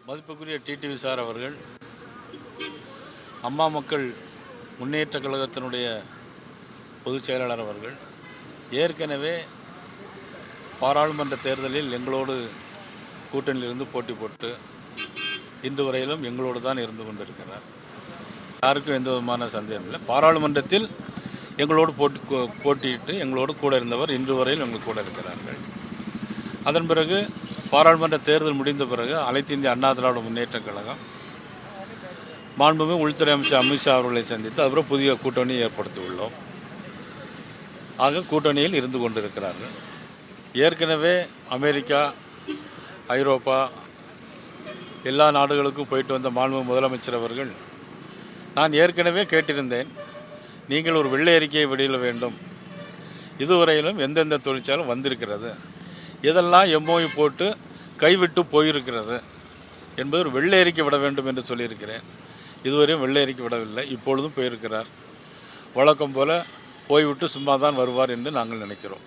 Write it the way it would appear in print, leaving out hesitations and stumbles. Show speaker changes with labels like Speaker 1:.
Speaker 1: மதிப்புக்குரிய TTV sir அவர்கள் அம்மா மக்கள் முன்னேற்ற கழகத்தினுடைய பொதுச் செயலாளர் அவர்கள் ஏற்கனவே பாராளுமன்ற தேர்தலில் எங்களோடு கூட்டணியிலிருந்து போட்டி போட்டு இன்று வரையிலும் எங்களோடு தான் இருந்து கொண்டிருக்கிறார். யாருக்கும் எந்த விதமான சந்தேகம் இல்லை. பாராளுமன்றத்தில் எங்களோடு போட்டியிட்டு எங்களோடு கூட இருந்தவர் இன்று வரையில் எங்கள் கூட இருக்கிறார்கள். அதன் பிறகு பாராளுமன்ற தேர்தல் முடிந்த பிறகு அனைத்து இந்திய அண்ணா திராவிட முன்னேற்ற கழகம் மாண்புமிகு உள்துறை அமைச்சர் அமித்ஷா அவர்களை சந்தித்து அதுபோல் புதிய கூட்டணி ஏற்படுத்தியுள்ளோம். ஆக கூட்டணியில் இருந்து கொண்டிருக்கிறார்கள். ஏற்கனவே அமெரிக்கா, ஐரோப்பா எல்லா நாடுகளுக்கும் போயிட்டு வந்த மாண்புமிகு முதலமைச்சர் அவர்கள் நான் ஏற்கனவே கேட்டிருந்தேன், நீங்கள் ஒரு வெள்ளை அறிக்கையை வெளியிட வேண்டும். இதுவரையிலும் எந்தெந்த தொழிற்சாலும் வந்திருக்கிறது, இதெல்லாம் எம்ஓயு போட்டு கைவிட்டு போயிருக்கிறது என்பது ஒரு வெள்ளை அறிக்கை விட வேண்டும் என்று சொல்லியிருக்கிறேன். இதுவரையும் வெள்ளை அறிக்கை விடவில்லை. இப்பொழுதும் போயிருக்கிறார். வழக்கம் போல போய்விட்டு சும்மா தான் வருவார் என்று நாங்கள் நினைக்கிறோம்.